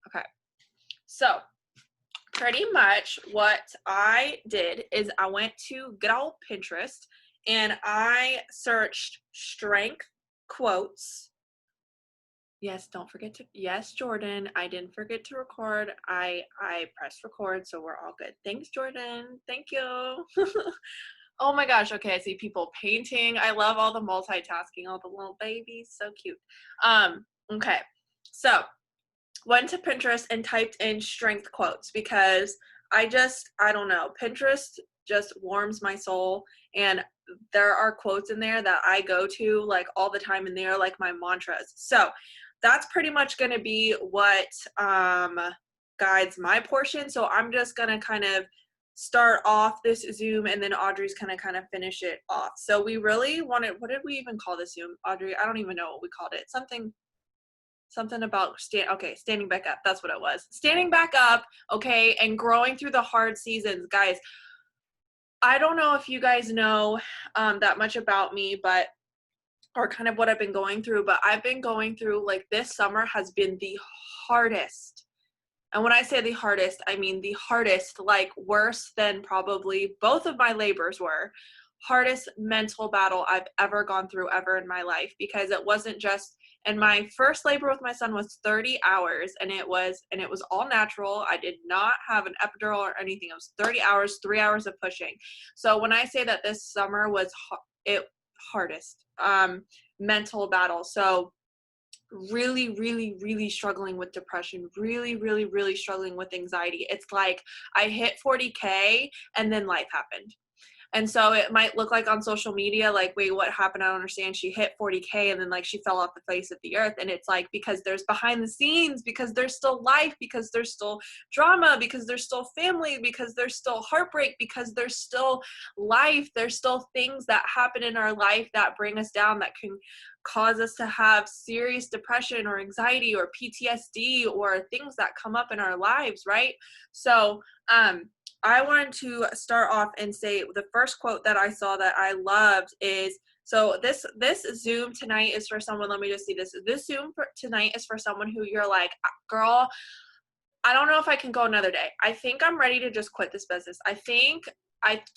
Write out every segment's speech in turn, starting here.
Okay. So pretty much what I did is I went to good old Pinterest and I searched strength quotes. Yes, don't forget to, yes, Jordan, I didn't forget to record. I pressed record, so we're all good. Thanks, Jordan. Thank you. Oh my gosh, okay, I see people painting. I love all the multitasking, all the little babies, so cute. Okay. So, went to Pinterest and typed in strength quotes because I don't know, Pinterest just warms my soul, and there are quotes in there that I go to like all the time, and they're like my mantras. So that's pretty much going to be what guides my portion. So I'm just going to kind of start off this Zoom, and then Audrey's going to kind of finish it off. So we really wanted, what did we even call this Zoom, Audrey? I don't even know what we called it. Something about standing back up. That's what it was. Standing back up, okay, and growing through the hard seasons. Guys, I don't know if you guys know that much about me, but or kind of what I've been going through, but I've been going through, like, this summer has been the hardest. And when I say the hardest, I mean the hardest, like worse than probably both of my labors were. Hardest mental battle I've ever gone through ever in my life, because it wasn't just, and my first labor with my son was 30 hours, and it was all natural. I did not have an epidural or anything. It was 30 hours, 3 hours of pushing. So when I say that this summer was hardest mental battle. So really, really, really struggling with depression, really, really, really struggling with anxiety. It's like I hit 40K and then life happened. And so it might look like on social media, like, wait, what happened? I don't understand. She hit 40K and then like she fell off the face of the earth. And it's like, because there's behind the scenes, because there's still life, because there's still drama, because there's still family, because there's still heartbreak, because there's still life. There's still things that happen in our life that bring us down, that can cause us to have serious depression or anxiety or PTSD or things that come up in our lives, right? So, I wanted to start off and say the first quote that I saw that I loved is, so this Zoom tonight is for someone, let me just see this. This Zoom tonight is for someone who you're like, girl, I don't know if I can go another day. I think I'm ready to just quit this business. I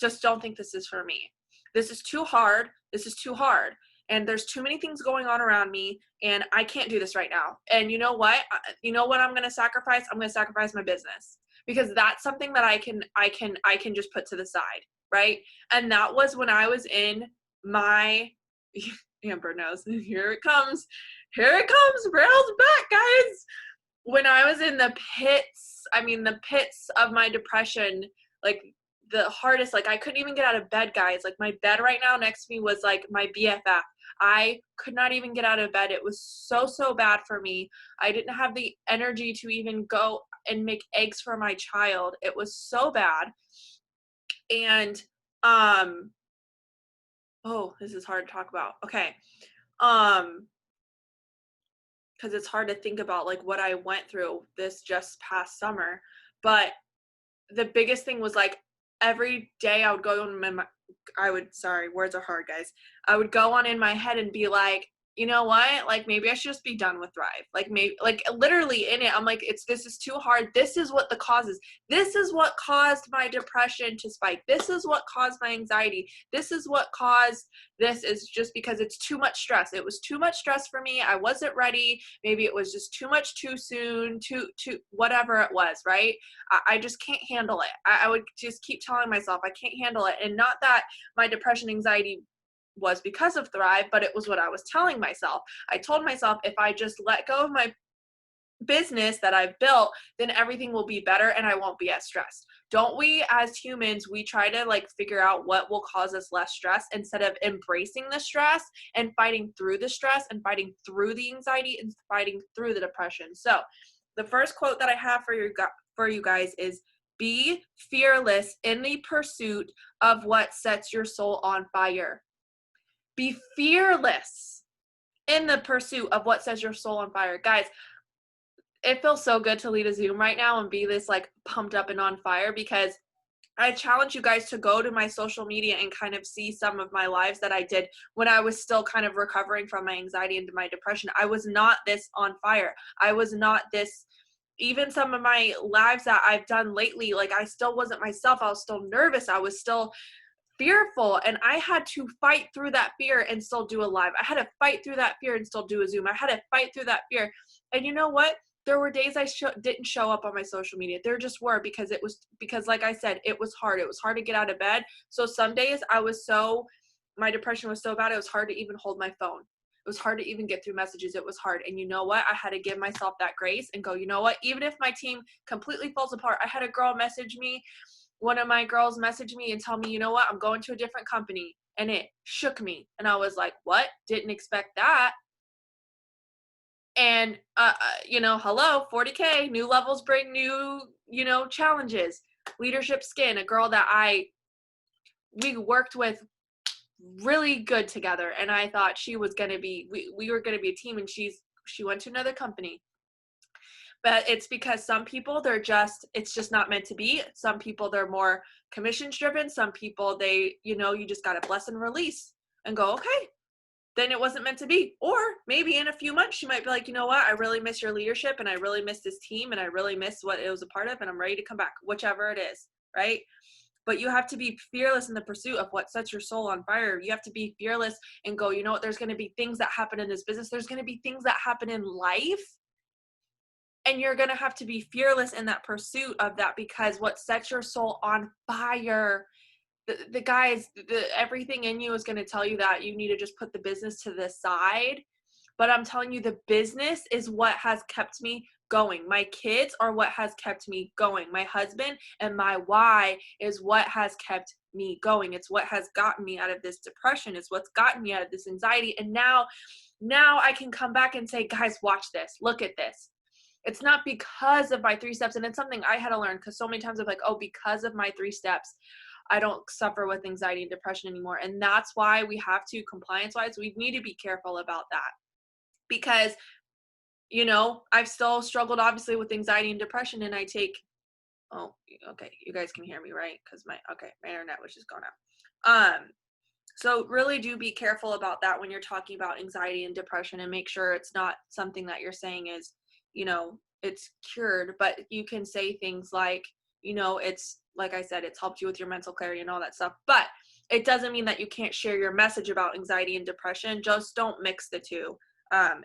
just don't think this is for me. This is too hard. This is too hard. And there's too many things going on around me, and I can't do this right now. And you know what? You know what I'm going to sacrifice? I'm going to sacrifice my business, because that's something that I can just put to the side, right? And that was when I was in my Amber knows. Here it comes. Here it comes. Rails back, guys. When I was in the pits of my depression, like the hardest, like I couldn't even get out of bed, guys. Like my bed right now next to me was like my BFF. I could not even get out of bed. It was so bad for me. I didn't have the energy to even go and make eggs for my child. It was so bad. And oh, this is hard to talk about. Okay. Because it's hard to think about like what I went through this just past summer. But the biggest thing was like every day I would go on sorry, words are hard, guys. I would go on in my head and be like, you know what? Like maybe I should just be done with Thrive. Like maybe, like literally in it, I'm like, this is too hard. This is what the cause is. This is what caused my depression to spike. This is what caused my anxiety. This is what caused this, is just because it's too much stress. It was too much stress for me. I wasn't ready. Maybe it was just too much too soon, too whatever it was, right? I just can't handle it. I would just keep telling myself I can't handle it. And not that my depression, anxiety was because of Thrive, but it was what I was telling myself. I told myself if I just let go of my business that I've built, then everything will be better and I won't be as stressed. Don't we as humans, we try to like figure out what will cause us less stress instead of embracing the stress and fighting through the stress and fighting through the anxiety and fighting through the depression. So the first quote that I have for you guys is, be fearless in the pursuit of what sets your soul on fire. Be fearless in the pursuit of what sets your soul on fire. Guys, it feels so good to lead a Zoom right now and be this like pumped up and on fire, because I challenge you guys to go to my social media and kind of see some of my lives that I did when I was still kind of recovering from my anxiety and my depression. I was not this on fire. I was not this even some of my lives that I've done lately, like I still wasn't myself. I was still nervous. I was still fearful, and I had to fight through that fear and still do a live. I had to fight through that fear and still do a Zoom. I had to fight through that fear. And you know what? There were days I didn't show up on my social media. There just were, because like I said, it was hard. It was hard to get out of bed. So some days my depression was so bad, it was hard to even hold my phone. It was hard to even get through messages. It was hard. And you know what? I had to give myself that grace and go, you know what? Even if my team completely falls apart, I had a girl message me. One of my girls messaged me and tell me, you know what? I'm going to a different company. And it shook me. And I was like, what? Didn't expect that. And, hello, 40K, new levels bring new, challenges. Leadership Skin, a girl that we worked with really good together, and I thought she was going to be, we were going to be a team, and she went to another company. But it's because some people, it's just not meant to be. Some people, they're more commissions driven. Some people, you just got to bless and release and go, okay, then it wasn't meant to be. Or maybe in a few months, she might be like, you know what? I really miss your leadership, and I really miss this team, and I really miss what it was a part of, and I'm ready to come back, whichever it is, right? But you have to be fearless in the pursuit of what sets your soul on fire. You have to be fearless and go, you know what? There's going to be things that happen in this business. There's going to be things that happen in life. And you're going to have to be fearless in that pursuit of that, because what sets your soul on fire, the guys, everything in you is going to tell you that you need to just put the business to the side. But I'm telling you, the business is what has kept me going. My kids are what has kept me going. My husband and my why is what has kept me going. It's what has gotten me out of this depression. It's what's gotten me out of this anxiety. And now I can come back and say, guys, watch this. Look at this. It's not because of my 3 steps. And it's something I had to learn, because so many times I'm like, oh, because of my 3 steps, I don't suffer with anxiety and depression anymore. And that's why we have to, compliance-wise, we need to be careful about that. Because, I've still struggled, obviously, with anxiety and depression, and I take, oh, okay, you guys can hear me, right? Because my internet was just going out. So really do be careful about that when you're talking about anxiety and depression, and make sure it's not something that you're saying is, it's cured. But you can say things like, it's, like I said, it's helped you with your mental clarity and all that stuff. But it doesn't mean that you can't share your message about anxiety and depression. Just don't mix the two,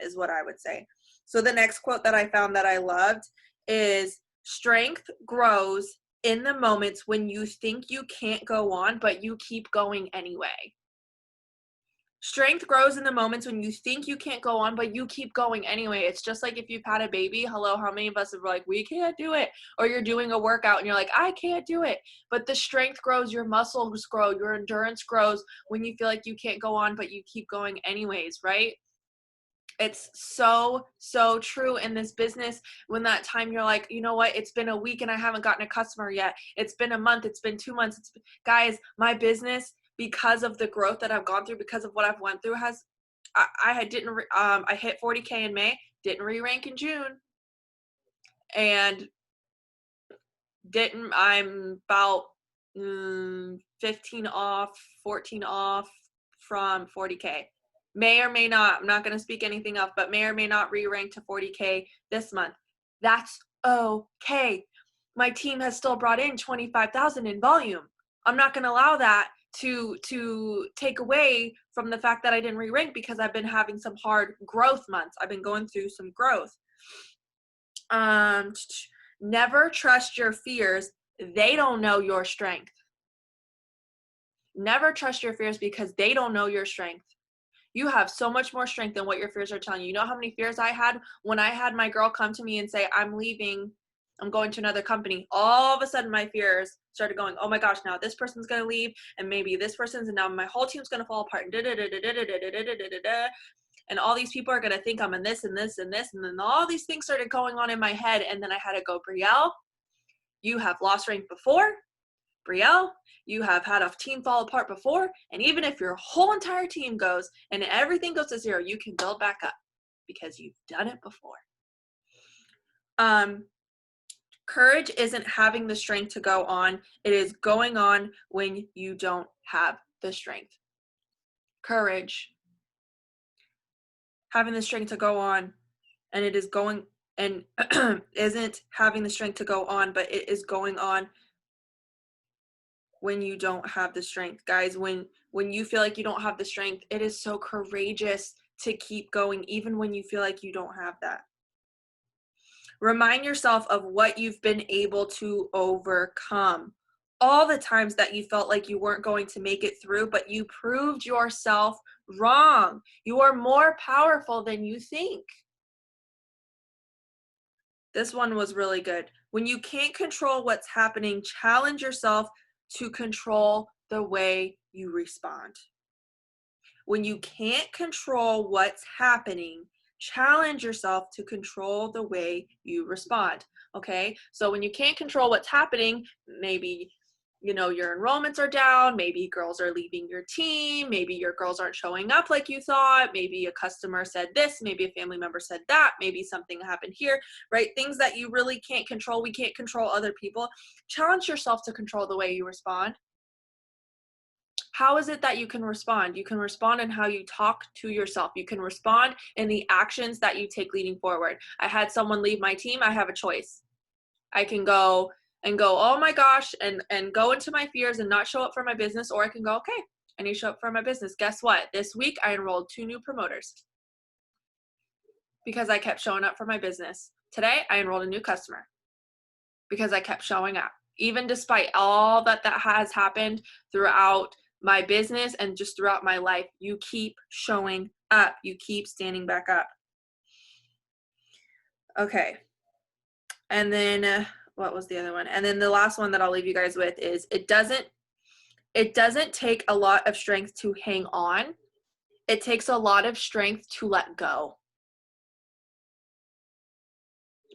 is what I would say. So the next quote that I found that I loved is, strength grows in the moments when you think you can't go on, but you keep going anyway. Strength grows in the moments when you think you can't go on, but you keep going anyway. It's just like if you've had a baby. Hello, how many of us are like, we can't do it? Or you're doing a workout and you're like, I can't do it. But the strength grows, your muscles grow, your endurance grows when you feel like you can't go on, but you keep going anyways, right? It's so, so true in this business. When that time you're like, you know what, it's been a week and I haven't gotten a customer yet. It's been a month. It's been 2 months. Guys, my business, because of the growth that I've gone through, because of what I've went through, I hit 40K in May, didn't re-rank in June, and I'm about 15 off, 14 off from 40K. May or may not, I'm not going to speak anything up, but may or may not re-rank to 40K this month. That's okay. My team has still brought in 25,000 in volume. I'm not going to allow that to take away from the fact that I didn't re-rank, because I've been having some hard growth months. I've been going through some growth. Never trust your fears. They don't know your strength. Never trust your fears, because they don't know your strength. You have so much more strength than what your fears are telling you. You know how many fears I had when I had my girl come to me and say, I'm leaving, I'm going to another company. All of a sudden my fears started going, oh my gosh, now this person's going to leave, and maybe this person's, and now my whole team's going to fall apart, and all these people are going to think I'm in this and this and this. And then all these things started going on in my head. And then I had to go, Brielle, you have lost rank before. Brielle, you have had a team fall apart before, and even if your whole entire team goes and everything goes to zero, you can build back up, because you've done it before. Courage isn't having the strength to go on. It is going on when you don't have the strength. Courage, having the strength to go on, and it is going and isn't having the strength to go on, but it is going on when you don't have the strength. Guys, when you feel like you don't have the strength, it is so courageous to keep going even when you feel like you don't have that. Remind yourself of what you've been able to overcome. All the times that you felt like you weren't going to make it through, but you proved yourself wrong. You are more powerful than you think. This one was really good. When you can't control what's happening, challenge yourself to control the way you respond. When you can't control what's happening, challenge yourself to control the way you respond. Okay, so when you can't control what's happening, maybe your enrollments are down, maybe girls are leaving your team, maybe your girls aren't showing up like you thought, maybe a customer said this, maybe a family member said that, maybe something happened here, right? Things that you really can't control. We can't control other people. Challenge yourself to control the way you respond. How is it that you can respond? You can respond in how you talk to yourself. You can respond in the actions that you take leading forward. I had someone leave my team. I have a choice. I can go, oh my gosh, and go into my fears and not show up for my business, or I can go, okay, I need to show up for my business. Guess what? This week I enrolled 2 new promoters because I kept showing up for my business. Today I enrolled a new customer because I kept showing up. Even despite all that has happened throughout my business and just throughout my life, you keep showing up. You keep standing back up. Okay. And then what was the other one? And then the last one that I'll leave you guys with is it doesn't take a lot of strength to hang on. It takes a lot of strength to let go.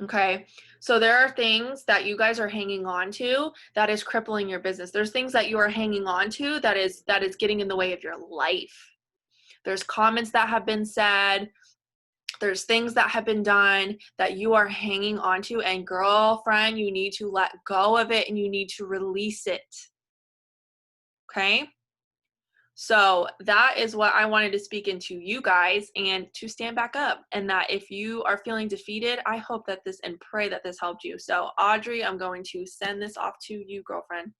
Okay, so there are things that you guys are hanging on to that is crippling your business. There's things that you are hanging on to that is getting in the way of your life. There's comments that have been said. There's things that have been done that you are hanging on to, and girlfriend, you need to let go of it and you need to release it. Okay? So that is what I wanted to speak into you guys, and to stand back up, and that if you are feeling defeated, I hope that this and pray that this helped you. So Audrey, I'm going to send this off to you, girlfriend.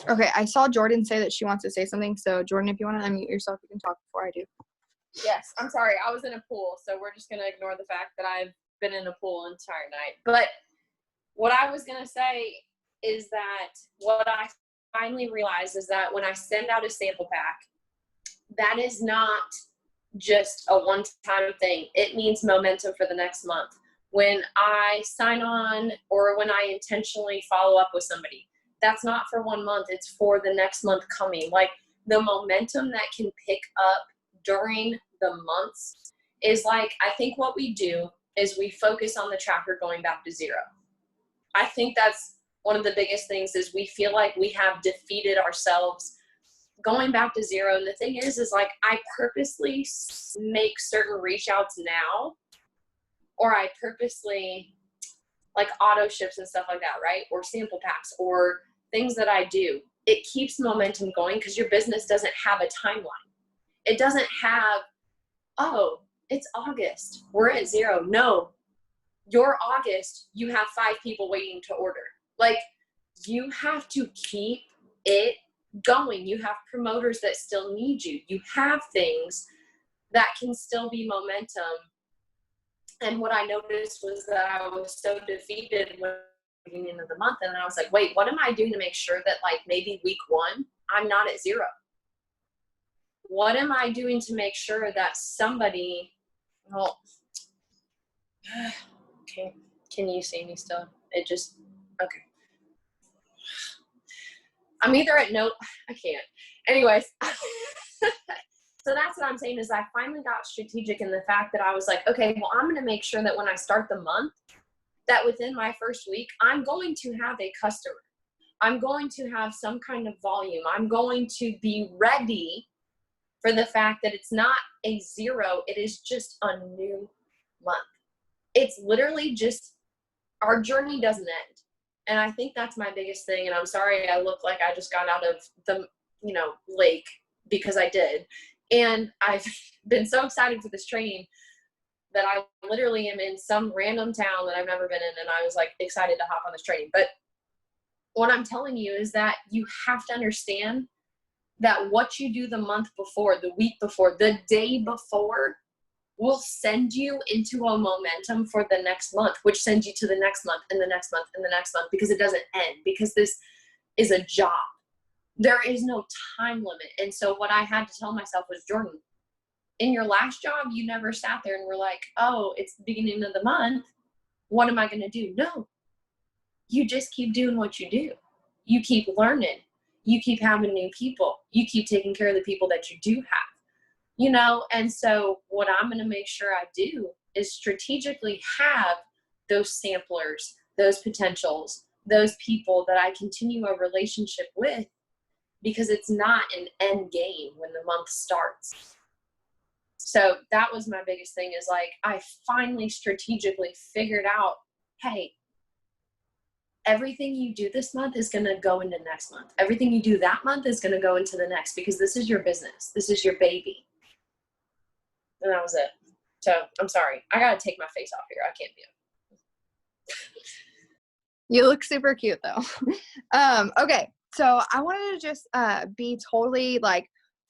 Okay, I saw Jordan say that she wants to say something. So Jordan, if you want to unmute yourself, you can talk before I do. Yes, I'm sorry. I was in a pool, so we're just going to ignore the fact that I've been in a pool the entire night. But what I was going to say is that what I finally realized is that when I send out a sample pack, that is not just a one-time thing. It means momentum for the next month. When I sign on or when I intentionally follow up with somebody, that's not for 1 month. It's for the next month coming. Like, the momentum that can pick up during the months is like, I think what we do is we focus on the tracker going back to zero. I think that's one of the biggest things, is we feel like we have defeated ourselves going back to zero. And the thing is like, I purposely make certain reach outs now, or I purposely like auto ships and stuff like that, right? Or sample packs or things that I do. It keeps momentum going because your business doesn't have a timeline. It doesn't have, oh, it's August, we're at zero. No, you're August, you have 5 people waiting to order. Like, you have to keep it going. You have promoters that still need you. You have things that can still be momentum. And what I noticed was that I was so defeated when beginning of the month, and I was like, wait, what am I doing to make sure that, like, maybe week 1 I'm not at zero? What am I doing to make sure that somebody, well, okay, can you see me still? It just, okay. I'm either at no, I can't. Anyways, so that's what I'm saying, is I finally got strategic in the fact that I was like, okay, well, I'm going to make sure that when I start the month, that within my first week, I'm going to have a customer. I'm going to have some kind of volume. I'm going to be ready for the fact that it's not a zero. It is just a new month. It's literally just, our journey doesn't end. And I think that's my biggest thing. And I'm sorry I look like I just got out of the, lake, because I did. And I've been so excited for this training. that I literally am in some random town that I've never been in, and I was like excited to hop on this training. But what I'm telling you is that you have to understand that what you do the month before, the week before, the day before will send you into a momentum for the next month, which sends you to the next month and the next month and the next month, because it doesn't end, because this is a job. There is no time limit. And so what I had to tell myself was, Jordan, in your last job, you never sat there and were like, oh, it's the beginning of the month. What am I going to do? No, you just keep doing what you do. You keep learning. You keep having new people. You keep taking care of the people that you do have, And so what I'm going to make sure I do is strategically have those samplers, those potentials, those people that I continue a relationship with, because it's not an end game when the month starts. So that was my biggest thing, is like, I finally strategically figured out, hey, everything you do this month is going to go into next month. Everything you do that month is going to go into the next, because this is your business. This is your baby. And that was it. So I'm sorry. I got to take my face off here. I can't be You look super cute though. Okay. So I wanted to just be totally like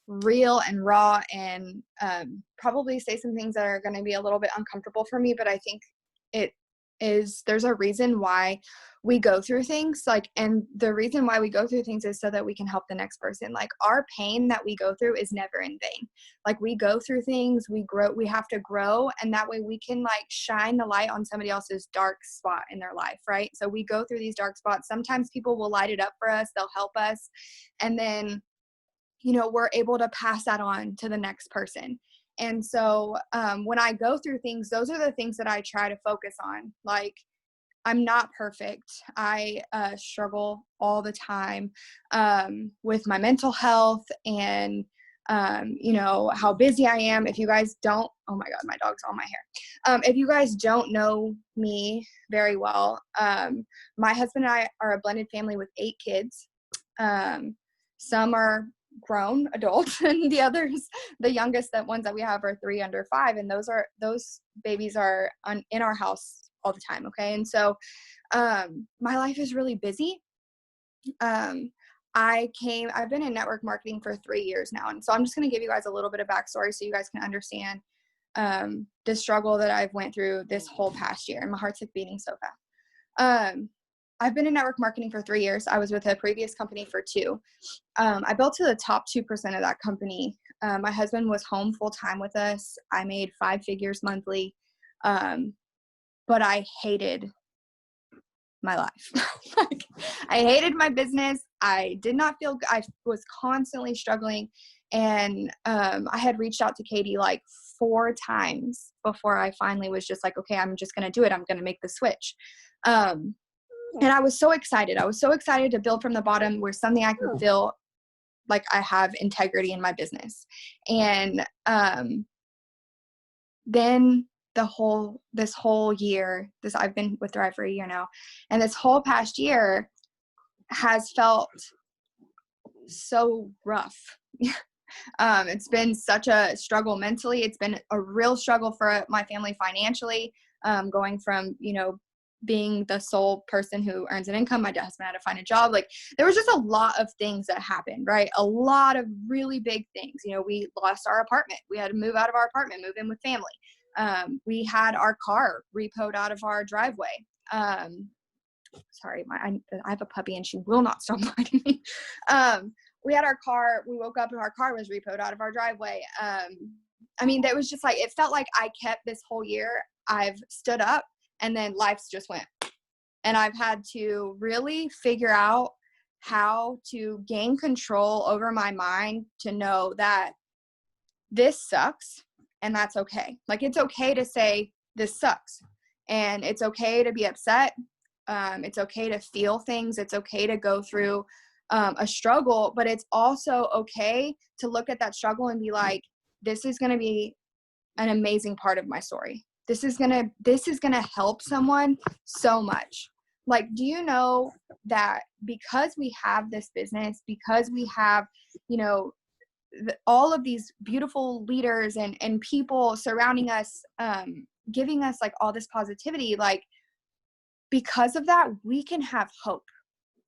real and raw, and probably say some things that are going to be a little bit uncomfortable for me, but I think there's a reason why we go through things, and the reason why we go through things is so that we can help the next person. Like, our pain that we go through is never in vain. Like, we go through things, we grow, we have to grow, and that way we can like shine the light on somebody else's dark spot in their life, right? So we go through these dark spots. Sometimes people will light it up for us, they'll help us, and then we're able to pass that on to the next person. And so when I go through things, those are the things that I try to focus on. Like, I'm not perfect. I struggle all the time with my mental health and, how busy I am. If you guys don't, oh my God, my dog's on my hair. If you guys don't know me very well, my husband and I are a blended family with 8 kids. Some are grown adults, and the youngest ones that we have are 3 under 5, and those babies are in our house all the time. Okay. And so my life is really busy. I've been in network marketing for 3 years now, and so I'm just going to give you guys a little bit of backstory so you guys can understand the struggle that I've went through this whole past year, and my heart's like beating so fast. I've been in network marketing for 3 years. I was with a previous company for 2. I built to the top 2% of that company. My husband was home full time with us. I made 5 figures monthly. But I hated my life. Like, I hated my business. I did not feel good. I was constantly struggling. And I had reached out to Katie like 4 times before I finally was just like, okay, I'm just going to do it. I'm going to make the switch. And I was so excited. I was so excited to build from the bottom, where something I could feel like I have integrity in my business. And then this whole year, I've been with Thrive for a year now, and this whole past year has felt so rough. It's been such a struggle mentally. It's been a real struggle for my family financially, going from, being the sole person who earns an income. My husband had to find a job. Like, there was just a lot of things that happened, right? A lot of really big things. We lost our apartment. We had to move out of our apartment, move in with family. We had our car repoed out of our driveway. Sorry, I have a puppy and she will not stop biting me. We had our car, we woke up and our car was repoed out of our driveway. That was just like, it felt like I kept this whole year, I've stood up, and then life's just went. And I've had to really figure out how to gain control over my mind to know that this sucks, and that's okay. Like, it's okay to say this sucks, and it's okay to be upset. It's okay to feel things. It's okay to go through a struggle, but it's also okay to look at that struggle and be like, this is going to be an amazing part of my story. This is going to help someone so much. Like, do you know that because we have this business, because we have, all of these beautiful leaders and people surrounding us, giving us like all this positivity, like because of that, we can have hope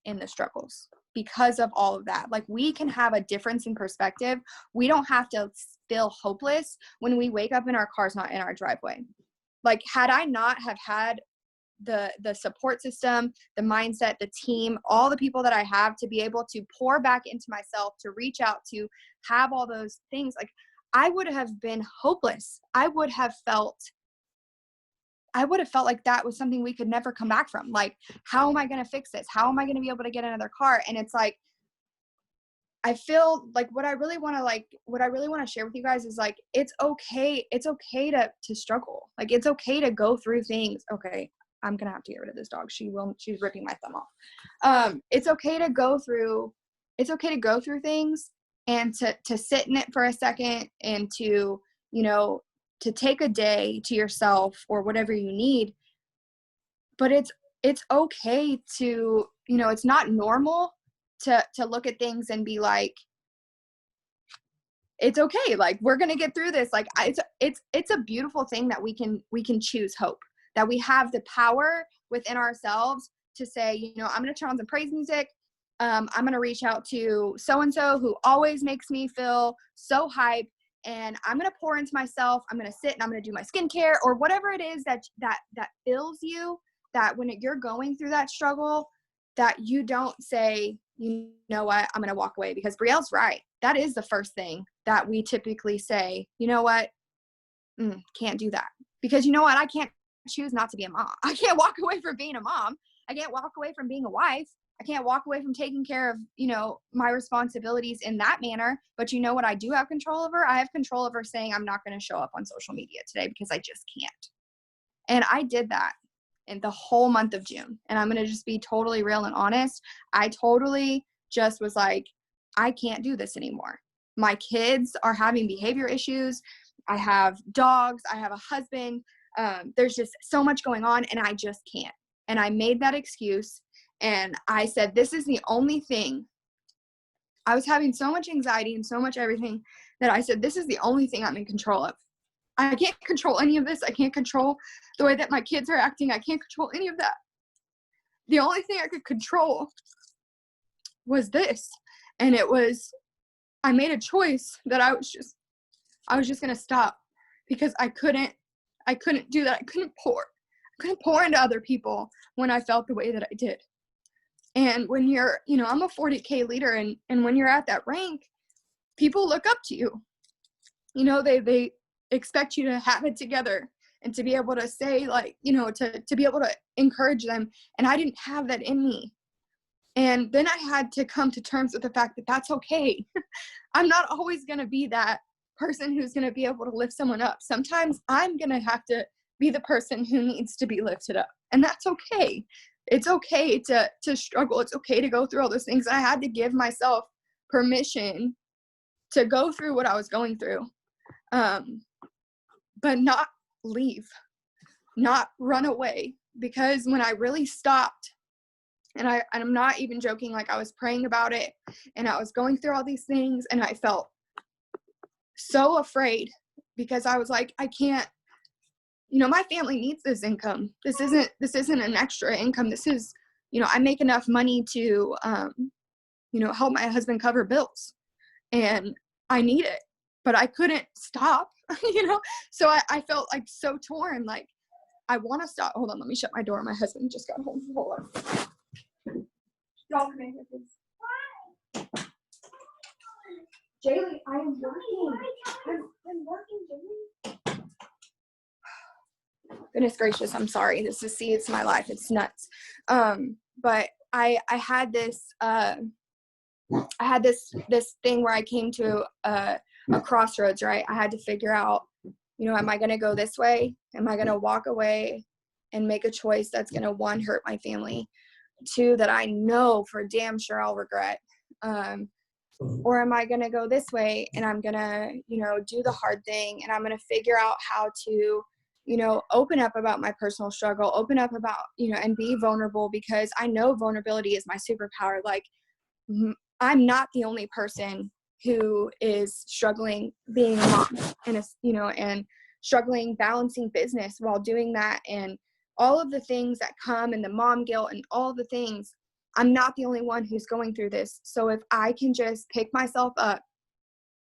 in the struggles. Because of all of that, like we can have a difference in perspective. We don't have to feel hopeless when we wake up and our car's not in our driveway. Like had I not have had the support system, the mindset, the team, all the people that I have to be able to pour back into myself, to reach out, to have all those things, like I would have been hopeless. I would have felt like that was something we could never come back from. Like, how am I going to fix this? How am I going to be able to get another car? And it's like, I feel like what I really want to share with you guys is like, it's okay. It's okay to struggle. Like, it's okay to go through things. Okay. I'm going to have to get rid of this dog. She's ripping my thumb off. It's okay to go through things and to sit in it for a second and to, to take a day to yourself or whatever you need. But it's okay to, it's not normal to look at things and be like, it's okay. Like, we're going to get through this. Like, it's a beautiful thing that we can choose hope, that we have the power within ourselves to say, I'm going to turn on some praise music. I'm going to reach out to so-and-so who always makes me feel so hyped. And I'm going to pour into myself. I'm going to sit and I'm going to do my skincare or whatever it is that fills you, that when you're going through that struggle, that you don't say, you know what, I'm going to walk away. Because Brielle's right. That is the first thing that we typically say, you know what, can't do that. Because you know what, I can't choose not to be a mom. I can't walk away from being a mom. I can't walk away from being a wife. I can't walk away from taking care of, my responsibilities in that manner. But you know what I do have control over? I have control over saying I'm not going to show up on social media today because I just can't. And I did that in the whole month of June. And I'm going to just be totally real and honest. I totally just was like, I can't do this anymore. My kids are having behavior issues. I have dogs. I have a husband. There's just so much going on and I just can't. And I made that excuse. And I said, this is the only thing. I was having so much anxiety and so much everything that I said, this is the only thing I'm in control of. I can't control any of this. I can't control the way that my kids are acting. I can't control any of that. The only thing I could control was this. And it was, I made a choice that I was just going to stop because I couldn't do that. I couldn't pour into other people when I felt the way that I did. And when you're, I'm a 40K leader and when you're at that rank, people look up to you. They expect you to have it together and to be able to say like, to be able to encourage them. And I didn't have that in me. And then I had to come to terms with the fact that that's okay. I'm not always going to be that person who's going to be able to lift someone up. Sometimes I'm going to have to be the person who needs to be lifted up. And that's okay. It's okay to struggle. It's okay to go through all those things. And I had to give myself permission to go through what I was going through, but not leave, not run away. Because when I really stopped, and I'm not even joking, like I was praying about it and I was going through all these things and I felt so afraid because I was like, I can't, my family needs this income. This isn't an extra income. This is, I make enough money to, help my husband cover bills and I need it, but I couldn't stop, So I felt like so torn. Like I want to stop. Hold on. Let me shut my door. My husband just got home. Hold on. Y'all come in here, please. Jaylee, I am working. I'm working, Jaylee. Goodness gracious, I'm sorry. It's my life. It's nuts. But I had this thing where I came to a crossroads, right? I had to figure out, am I going to go this way? Am I going to walk away and make a choice that's going to, one, hurt my family, two, that I know for damn sure I'll regret, or am I going to go this way and I'm going to, do the hard thing and I'm going to figure out how to, open up about my personal struggle, open up about, and be vulnerable, because I know vulnerability is my superpower. Like I'm not the only person who is struggling being a mom and, and struggling balancing business while doing that, and all of the things that come, and the mom guilt and all the things. I'm not the only one who's going through this. So if I can just pick myself up,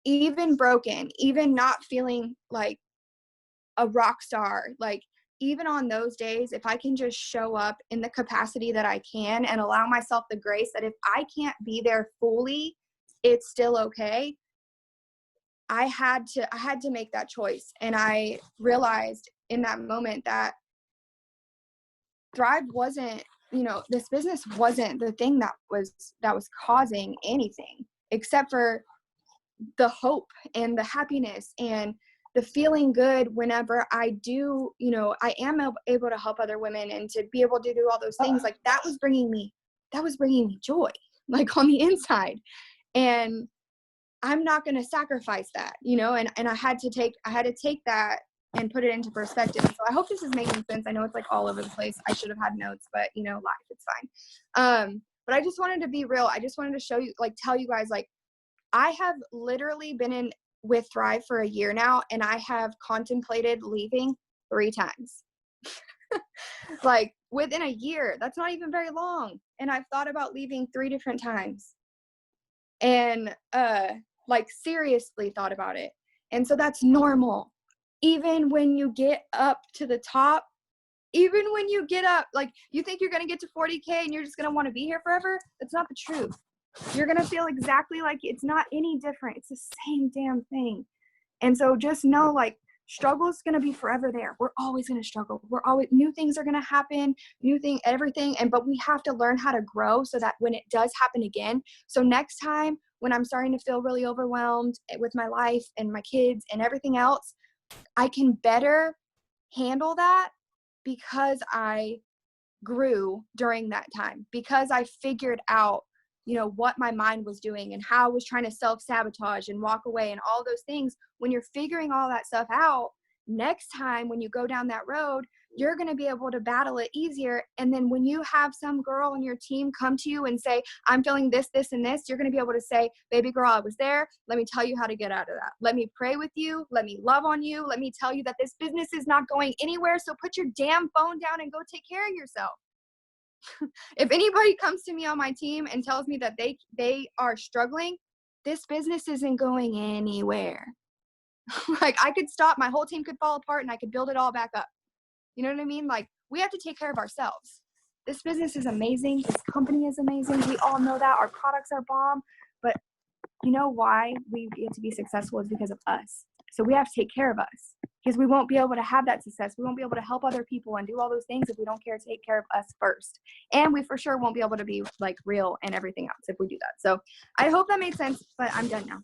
even broken, even not feeling like a rock star, like even on those days, if I can just show up in the capacity that I can and allow myself the grace that if I can't be there fully, it's still okay. I had to make that choice. And I realized in that moment that Thrive wasn't, this business wasn't the thing that was causing anything, except for the hope and the happiness and the feeling good whenever I do, I am able to help other women and to be able to do all those things. Like that was bringing me joy, like on the inside. And I'm not going to sacrifice that, and I had to take that and put it into perspective. So I hope this is making sense. I know it's like all over the place. I should have had notes, but life, it's fine. But I just wanted to be real. I just wanted to show you, like, tell you guys, like, I have literally been with Thrive for a year now, and I have contemplated leaving 3 times. Like within a year, that's not even very long. And I've thought about leaving 3 different times, and like seriously thought about it. And so that's normal. Even when you get up to the top, even when you get up, like you think you're going to get to 40K and you're just going to want to be here forever. That's not the truth. You're going to feel exactly like it's not any different. It's the same damn thing. And so just know, like, struggle is going to be forever there. We're always going to struggle. New things are going to happen, everything. But we have to learn how to grow so that when it does happen again, so next time when I'm starting to feel really overwhelmed with my life and my kids and everything else, I can better handle that because I grew during that time, because I figured out, what my mind was doing and how I was trying to self-sabotage and walk away and all those things. When you're figuring all that stuff out, next time when you go down that road, you're going to be able to battle it easier. And then when you have some girl on your team come to you and say, I'm feeling this, this, and this, you're going to be able to say, baby girl, I was there. Let me tell you how to get out of that. Let me pray with you. Let me love on you. Let me tell you that this business is not going anywhere. So put your damn phone down and go take care of yourself. If anybody comes to me on my team and tells me that they are struggling, this business isn't going anywhere. Like I could stop, my whole team could fall apart and I could build it all back up. You know what I mean? Like we have to take care of ourselves. This business is amazing. This company is amazing. We all know that. Our products are bomb. But you know why we get to be successful is because of us. So we have to take care of us, because we won't be able to have that success. We won't be able to help other people and do all those things if we don't care to take care of us first. And we for sure won't be able to be like real and everything else if we do that. So I hope that made sense, but I'm done now.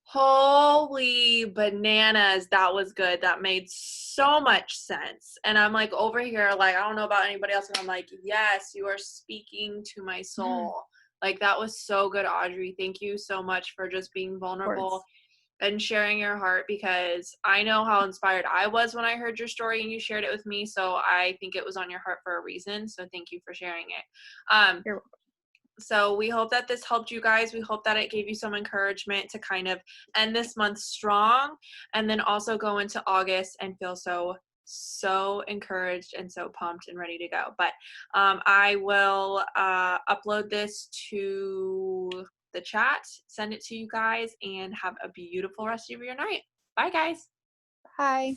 Holy bananas, that was good. That made so much sense. And I'm like over here, like, I don't know about anybody else, and I'm like, yes, you are speaking to my soul. Like that was so good, Audrey. Thank you so much for just being vulnerable and sharing your heart, because I know how inspired I was when I heard your story and you shared it with me. So I think it was on your heart for a reason. So thank you for sharing it. You're welcome. So we hope that this helped you guys. We hope that it gave you some encouragement to kind of end this month strong, and then also go into August and feel so encouraged and so pumped and ready to go. But I will upload this to the chat, send it to you guys, and have a beautiful rest of your night. Bye, guys. Bye.